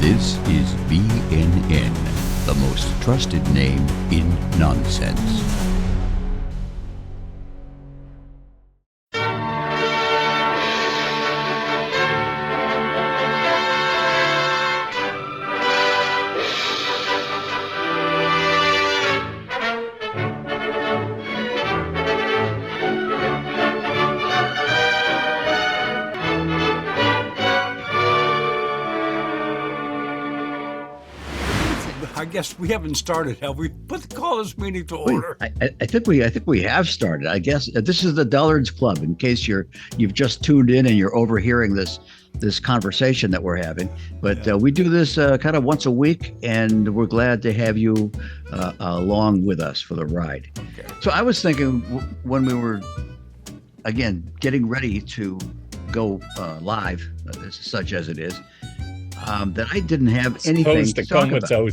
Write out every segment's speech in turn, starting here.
This is BNN, the most trusted name in nonsense. I guess we haven't started, have we? Call this meeting to order. I think we have started. I guess this is the DullardsClub. In case you've just tuned in and you're overhearing this conversation that we're having, but we do this kind of once a week, and we're glad to have you along with us for the ride. Okay. So I was thinking when we were again getting ready to go live, such as it is, that I didn't have anything to talk about.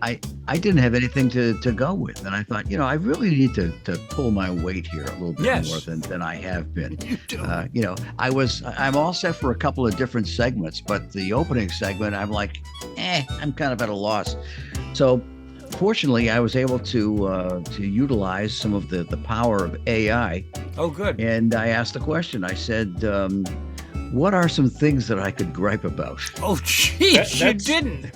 I didn't have anything to go with, and I thought, I really need to pull my weight here a little bit more than I have been. You do. I'm all set for a couple of different segments, but the opening segment, I'm like, I'm kind of at a loss. So fortunately, I was able to utilize some of the power of AI. Oh, good. And I asked a question. I said, what are some things that I could gripe about? Oh, geez, you didn't.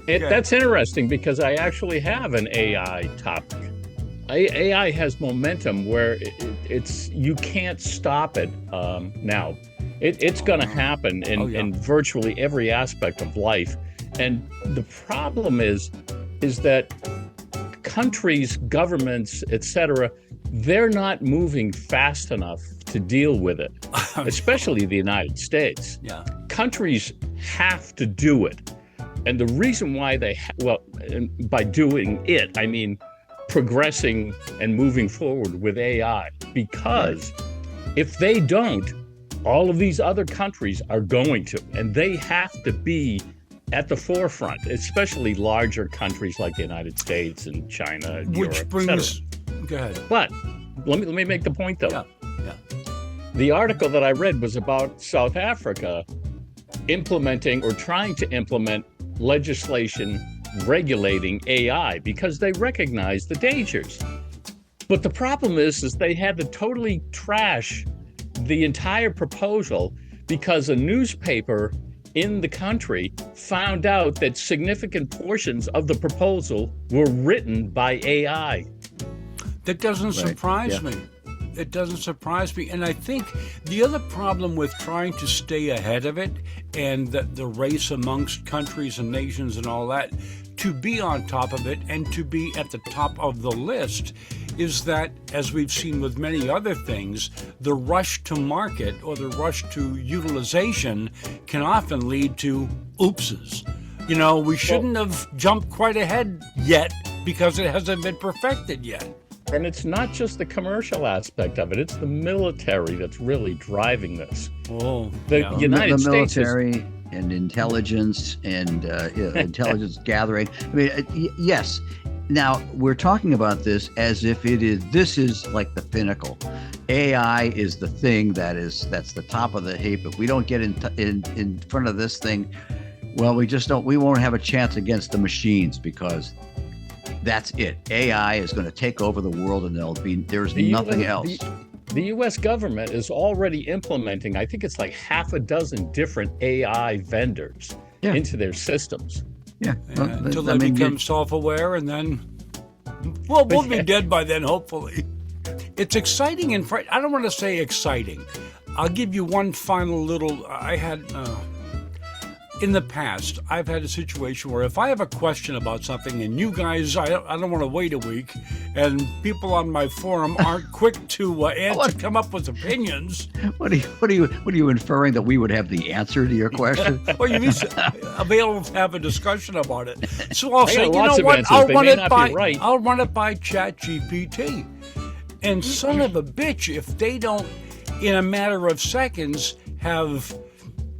That's interesting, because I actually have an AI topic. AI has momentum where you can't stop it now. It's going to happen in virtually every aspect of life. And the problem is that countries, governments, etc., they're not moving fast enough to deal with it, especially the United States. Yeah. Countries have to do it. And the reason why by doing it, I mean progressing and moving forward with AI, because if they don't, all of these other countries are going to, and they have to be at the forefront, especially larger countries like the United States and China and Europe, etc. Go ahead. But let me make the point, though. Yeah. The article that I read was about South Africa implementing or trying to implement legislation regulating AI because they recognize the dangers. But the problem is they had to totally trash the entire proposal because a newspaper in the country found out that significant portions of the proposal were written by AI. That doesn't surprise me. It doesn't surprise me. And I think the other problem with trying to stay ahead of it and the race amongst countries and nations and all that, to be on top of it and to be at the top of the list, is that, as we've seen with many other things, the rush to market or the rush to utilization can often lead to oopses. We shouldn't have jumped quite ahead yet because it hasn't been perfected yet. And it's not just the commercial aspect of it, it's the military that's really driving this. The United States military and intelligence and intelligence gathering. I mean, yes. Now, we're talking about this as if this is like the pinnacle. AI is the thing that's the top of the heap. If we don't get in front of this thing, well, we won't have a chance against the machines, because that's it. AI is going to take over the world, and there's nothing else. The U.S. government is already implementing, I think it's like half a dozen different AI vendors into their systems. Yeah. Until they become self-aware, and then, we'll be dead by then, hopefully. It's exciting and I don't want to say exciting. I'll give you one final little. I had in the past, I've had a situation where if I have a question about something and you guys, I don't want to wait a week, and people on my forum aren't quick to come up with opinions. What are you inferring, that we would have the answer to your question? Well, you mean available to have a discussion about it. So I'll say, what? I'll run it by ChatGPT. And son of a bitch, if they don't, in a matter of seconds, have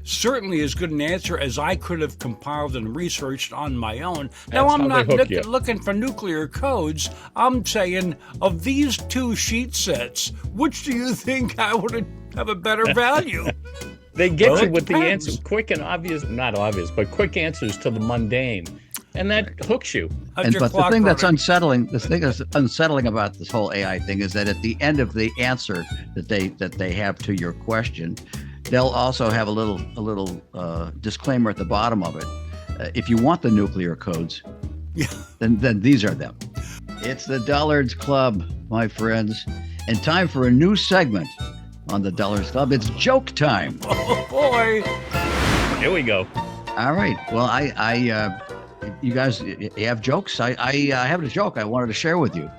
certainly as good an answer as I could have compiled and researched on my own. Now, I'm not looking for nuclear codes. I'm saying, of these two sheet sets, which do you think I would have a better value? They get you with the answer, quick and obvious, not obvious, but quick answers to the mundane. And that hooks you. But the thing that's unsettling, about this whole AI thing is that at the end of the answer that they have to your question, they'll also have a little disclaimer at the bottom of it. If you want the nuclear codes, then these are them. It's the Dullards Club, my friends, and time for a new segment on the Dullards Club. It's joke time. Oh boy! Here we go. All right. Well, you guys have jokes. I have a joke I wanted to share with you.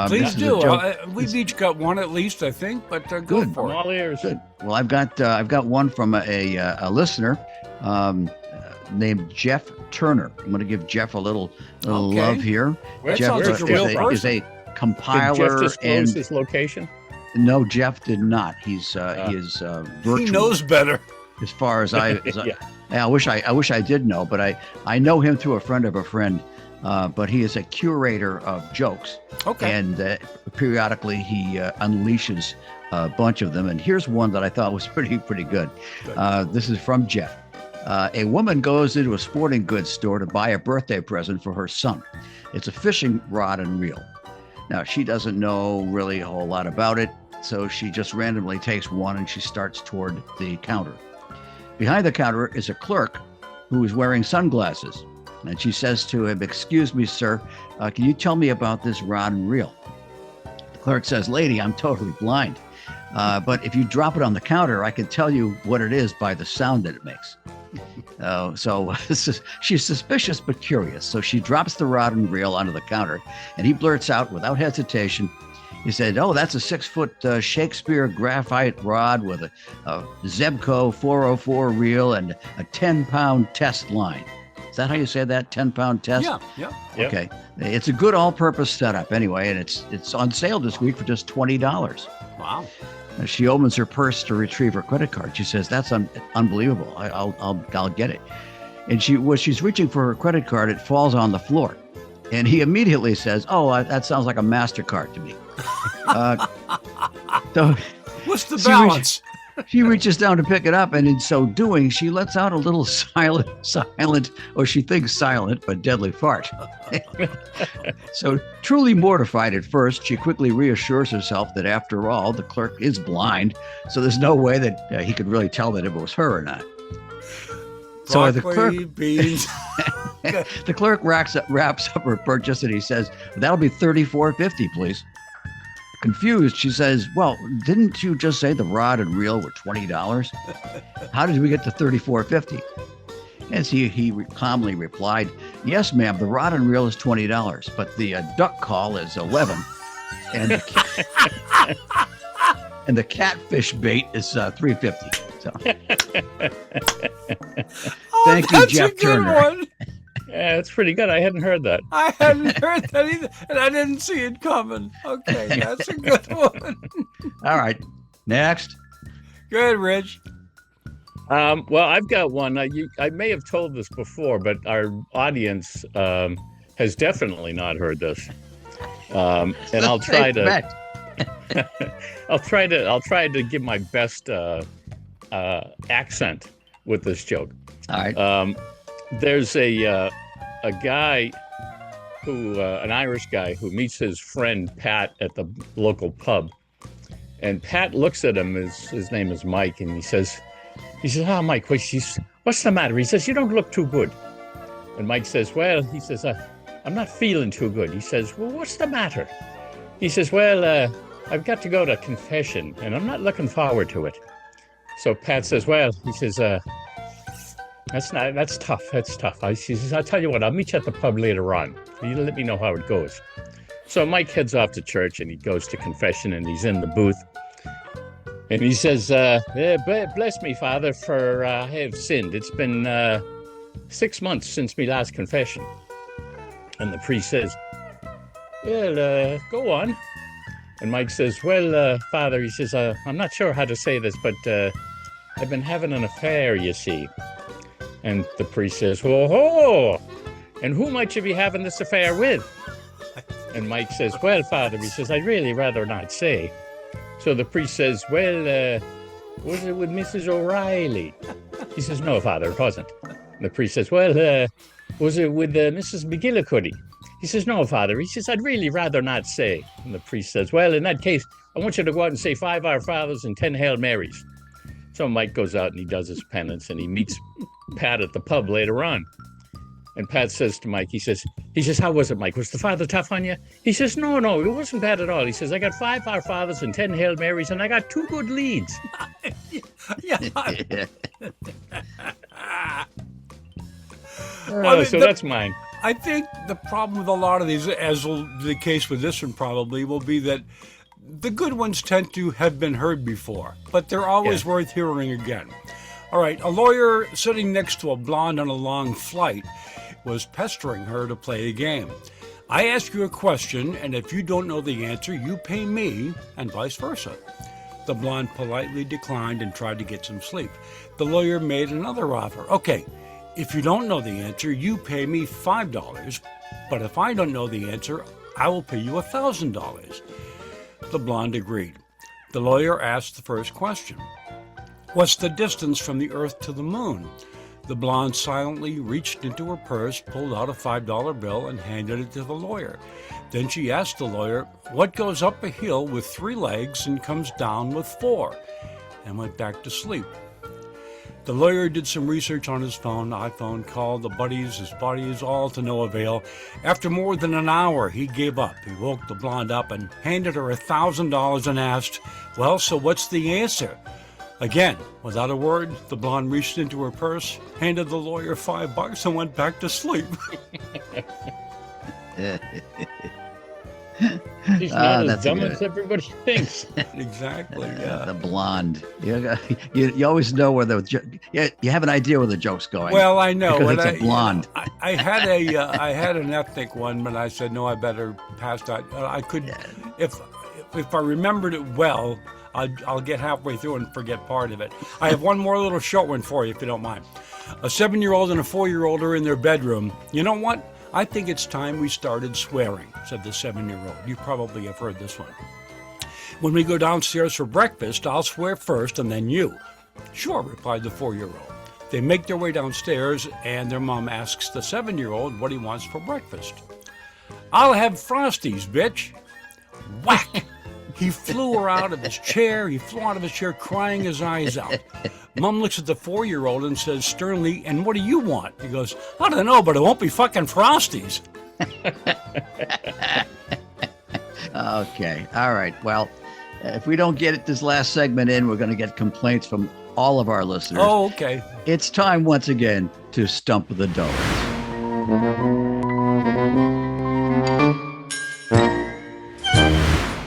Please do. We've each got one at least, I think. But go for it. All ears. Good. Well, I've got one from a listener named Jeff Turner. I'm going to give Jeff a little love here. Well, Jeff is a compiler. Did Jeff disclose his location? No, Jeff did not. He is virtual. He knows better. As far as I wish I did know, but I know him through a friend of a friend. But he is a curator of jokes. Okay. And periodically he unleashes a bunch of them. And here's one that I thought was pretty good. This is from Jeff. A woman goes into a sporting goods store to buy a birthday present for her son. It's a fishing rod and reel. Now, she doesn't know really a whole lot about it, so she just randomly takes one and she starts toward the counter. Behind the counter is a clerk who is wearing sunglasses. And she says to him, "Excuse me, sir, can you tell me about this rod and reel?" The clerk says, "Lady, I'm totally blind. But if you drop it on the counter, I can tell you what it is by the sound that it makes." So she's suspicious but curious. So she drops the rod and reel onto the counter, and he blurts out without hesitation, he said, "Oh, that's a 6-foot Shakespeare graphite rod with a Zebco 404 reel and a 10-pound test line." Is that how you say that? 10-pound test? Yeah. Okay. It's a good all-purpose setup anyway, and it's on sale this week for just $20. Wow. She opens her purse to retrieve her credit card. She says, "That's unbelievable. I'll get it." And when she's reaching for her credit card, it falls on the floor. And he immediately says, "Oh, that sounds like a MasterCard to me." So what's the balance? She reaches down to pick it up, and in so doing, she lets out a little silent, or she thinks silent, but deadly fart. So, truly mortified at first, she quickly reassures herself that after all, the clerk is blind, so there's no way that he could really tell that if it was her or not. So beans. The clerk wraps up her purchase, and he says, "That'll be $34.50, please." Confused, she says, "Well, didn't you just say the rod and reel were $20? How did we get to $34.50? And he calmly replied, "Yes, ma'am, the rod and reel is $20, but the duck call is $11, and the catfish bait is $3.50. So, thank you, Jeff Turner. One. Yeah, it's pretty good. I hadn't heard that. I hadn't heard that either, and I didn't see it coming. Okay, that's a good one. All right, next. Go ahead, Rich. Well, I've got one. I may have told this before, but our audience has definitely not heard this. And I'll try to. I'll try to give my best accent with this joke. All right. There's a guy who, an Irish guy who meets his friend Pat at the local pub, and Pat looks at him. His name is Mike, and he says, "Oh, Mike, what's the matter?" He says, "You don't look too good." And Mike says, "Well," he says, "I'm not feeling too good." He says, "Well, what's the matter?" He says, "Well, I've got to go to confession, and I'm not looking forward to it." So Pat says, "Well," he says, That's tough. That's tough. He says, "I'll tell you what, I'll meet you at the pub later on. You let me know how it goes." So Mike heads off to church, and he goes to confession, and he's in the booth. And he says, "Bless me, Father, for I have sinned. It's been 6 months since my last confession." And the priest says, "Well, go on." And Mike says, "Well, Father," he says, "I'm not sure how to say this, but I've been having an affair, you see." And the priest says, "Oh, and who might you be having this affair with?" And Mike says, "Well, Father," he says, "I'd really rather not say." So the priest says, "Well, Was it with Mrs. O'Reilly? He says, no, Father, it wasn't. And the priest says, well, was it with Mrs. McGillicuddy? He says, no, Father. He says, I'd really rather not say. And the priest says, well, in that case, I want you to go out and say 5 Our Fathers and 10 Hail Marys. So Mike goes out and he does his penance, and he meets Pat at the pub later on. And Pat says to Mike, he says, how was it, Mike? Was the Father tough on you? He says, no, it wasn't bad at all. He says, I got 5 Our Fathers and 10 Hail Marys, and I got 2 good leads. So that's mine. I think the problem with a lot of these, as will be the case with this one probably, will be that the good ones tend to have been heard before, but they're always worth hearing again. All right, a lawyer sitting next to a blonde on a long flight was pestering her to play a game. I ask you a question, and if you don't know the answer, you pay me, and vice versa. The blonde politely declined and tried to get some sleep. The lawyer made another offer. Okay, if you don't know the answer, you pay me $5, but if I don't know the answer, I will pay you $1,000. The blonde agreed. The lawyer asked the first question. What's the distance from the Earth to the moon? The blonde silently reached into her purse, pulled out a $5 bill, and handed it to the lawyer. Then she asked the lawyer, what goes up a hill with 3 legs and comes down with 4? And went back to sleep. The lawyer did some research on his iPhone, called the buddies, his buddies, all to no avail. After more than an hour, he gave up. He woke the blonde up and handed her $1,000 and asked, well, so what's the answer? Again, without a word, the blonde reached into her purse, handed the lawyer $5 and went back to sleep. He's not as dumb as everybody thinks. Exactly, yeah. The blonde. You always know where you have an idea where the joke's going. Well, I know. Because it's a blonde. I had an ethnic one, but I said, no, I better pass that. I could, if I remembered it well, I'll get halfway through and forget part of it. I have one more little short one for you, if you don't mind. A 7-year-old and a 4-year-old are in their bedroom. You know what? I think it's time we started swearing, said the 7-year-old. You probably have heard this one. When we go downstairs for breakfast, I'll swear first and then you. Sure, replied the 4-year-old. They make their way downstairs and their mom asks the 7-year-old what he wants for breakfast. I'll have Frosties, bitch. Whack! He flew out of his chair. He flew out of his chair crying his eyes out. Mom looks at the 4-year-old and says sternly, and what do you want? He goes, I don't know, but it won't be fucking Frosties. Okay. All right. Well, if we don't get this last segment in, we're going to get complaints from all of our listeners. Oh, okay. It's time once again to stump the Dullards.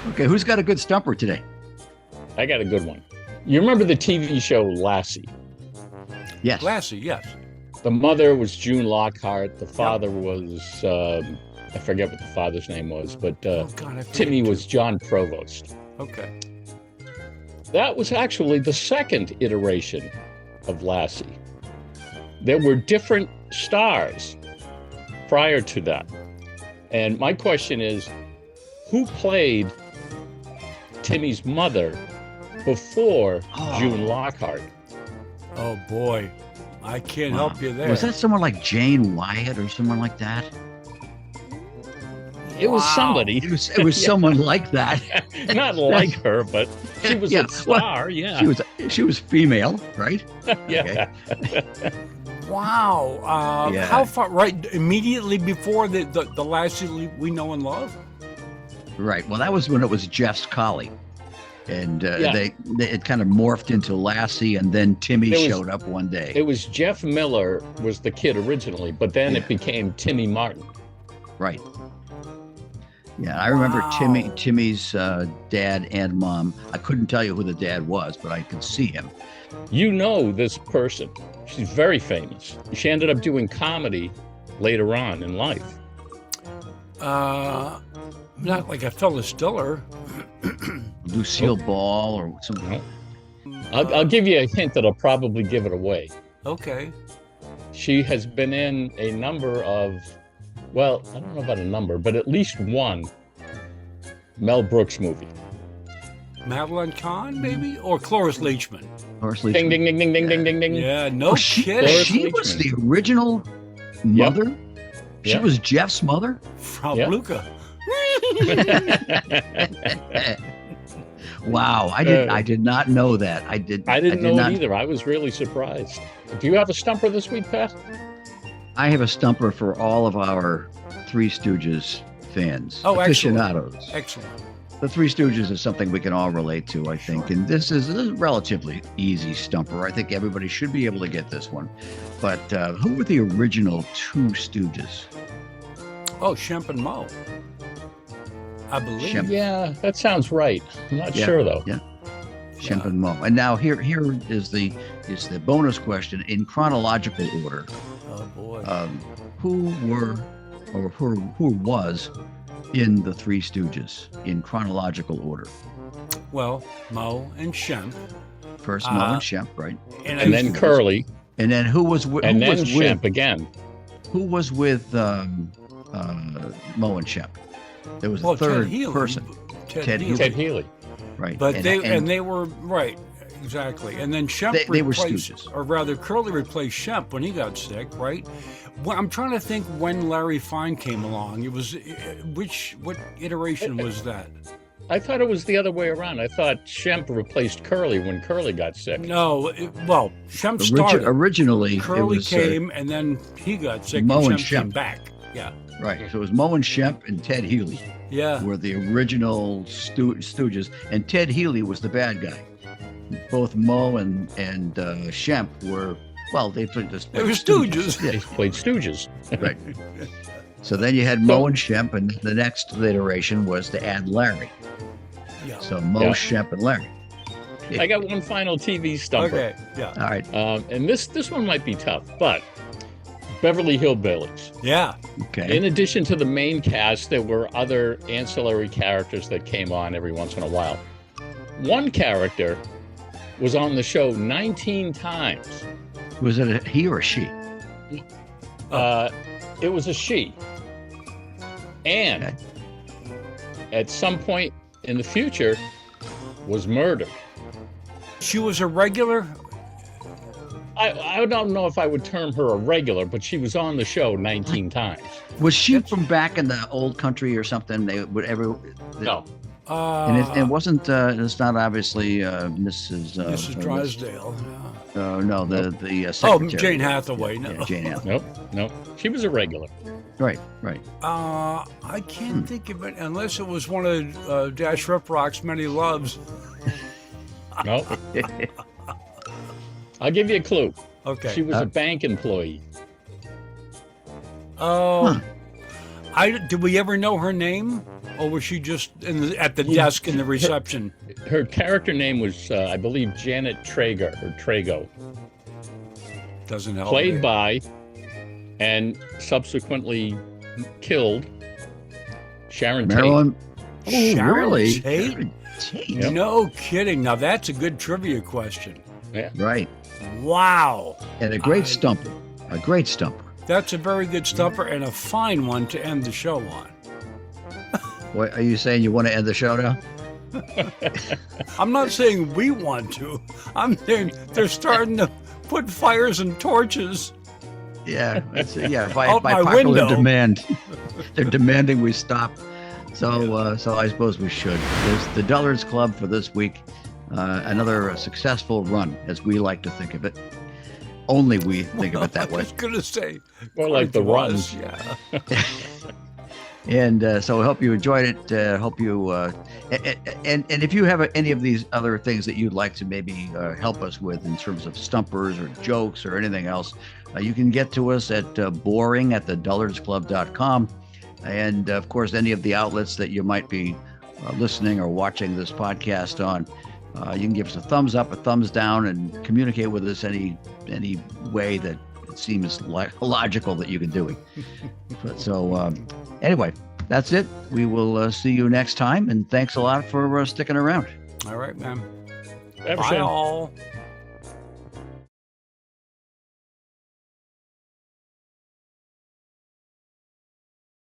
Okay, who's got a good stumper today? I got a good one. You remember the TV show Lassie? Yes. Lassie, yes. The mother was June Lockhart. The father was, I forget what the father's name was, but Timmy was John Provost. Okay. That was actually the second iteration of Lassie. There were different stars prior to that. And my question is, who played Timmy's mother before June Lockhart? Oh, boy. I can't help you there. Was that someone like Jane Wyatt or someone like that? It was somebody. It was someone like that. Not like her, but she was a star, She was female, right? Yeah. Okay. Wow. How far? Right, immediately before the Lassie we know and love? Right. Well, that was when it was Jeff's collie. And it kind of morphed into Lassie, and then Timmy showed up one day. It was Jeff Miller was the kid originally, but then it became Timmy Martin. Right. Yeah, I remember Timmy's dad and mom. I couldn't tell you who the dad was, but I could see him. You know this person. She's very famous. She ended up doing comedy later on in life. Not like a Phyllis Diller. Lucille Ball or something. I'll give you a hint that'll probably give it away. Okay. She has been in a number of, well, I don't know about a number, but at least one Mel Brooks movie. Madeline Kahn, maybe? Or Cloris Leachman? Cloris Leachman. Ding, ding, ding, ding, ding, ding, ding, ding. Yeah, no kidding. She was the original mother? Yep. She was Jeff's mother? Frau Blucher. Wow, I did not know that. I didn't know it either. I was really surprised. Do you have a stumper this week, Pat? I have a stumper for all of our Three Stooges fans, aficionados. Excellent. The Three Stooges is something we can all relate to, I think. And this is a relatively easy stumper. I think everybody should be able to get this one. But who were the original two Stooges? Oh, Shemp and Moe, I believe. Shemp. Yeah, that sounds right. I'm not sure, though. Yeah. Shemp and Moe. And now here is the bonus question in chronological order. Oh, boy. Who was in the Three Stooges in chronological order? Well, Moe and Shemp. First Moe and Shemp, right? And then Curly. And then who was with? And then Shemp again. Who was with Moe and Shemp? There was a third person. Ted Healy. Right. But they were right. Exactly. And then Shemp they were Stooges. Or rather, Curly replaced Shemp when he got sick, right? Well, I'm trying to think when Larry Fine came along. It was what iteration was that? I thought it was the other way around. I thought Shemp replaced Curly when Curly got sick. No, Shemp started. Originally, Curly came, and then he got sick, Moe and Shemp came back. Yeah. Right. So it was Moe and Shemp and Ted Healy. Yeah. Were the original Stooges, and Ted Healy was the bad guy. Both Moe and Shemp were, well, they were Stooges. They played Stooges. Right. So then you had Moe and Shemp, and the next iteration was to add Larry. Yeah. So Moe, Shemp, and Larry. I got one final TV stumper. Okay. Yeah. All right. And this one might be tough, but Beverly Hillbillies. Yeah. Okay. In addition to the main cast, there were other ancillary characters that came on every once in a while. One character was on the show 19 times. Was it a he or a she? It was a she. And at some point in the future was murdered. She was a regular? I don't know if I would term her a regular, but she was on the show 19 times. Was she from back in the old country or something? No. And it wasn't. It's not obviously Mrs. Drysdale. No, the secretary. Oh, Jane Hathaway. No. Yeah, Jane Hathaway. Nope. She was a regular. Right. I can't think of it unless it was one of Dash Riprock's many loves. No. I'll give you a clue. Okay. She was a bank employee. Oh. Did we ever know her name? Or was she just at the desk in the reception? Her character name was, I believe, Janet Traeger or Trago. Doesn't help. Played by and subsequently killed Sharon Marilyn. Tate. Oh, Sharon really? Tate? Sharon Tate. Yep. No kidding. Now that's a good trivia question. Yeah. Right. Wow. And a great stumper. A great stumper. That's a very good stumper and a fine one to end the show on. What, are you saying you want to end the show now? I'm not saying we want to. I'm saying they're starting to put fires and torches. Yeah, by Out my popular window. demand. They're demanding we stop. So I suppose we should. There's the Dullards Club for this week. Another successful run, as we like to think of it. Only we think of it that way. I was going to say. More like the runs. Yeah. And so I hope you enjoyed it. Hope you and if you have any of these other things that you'd like to maybe help us with in terms of stumpers or jokes or anything else, you can get to us at boring@thedullardsclub.com. And of course, any of the outlets that you might be listening or watching this podcast on, you can give us a thumbs up, a thumbs down, and communicate with us any way that it seems logical that you can do it. So anyway, that's it. We will see you next time, and thanks a lot for sticking around. All right, man. Ever Bye since. all.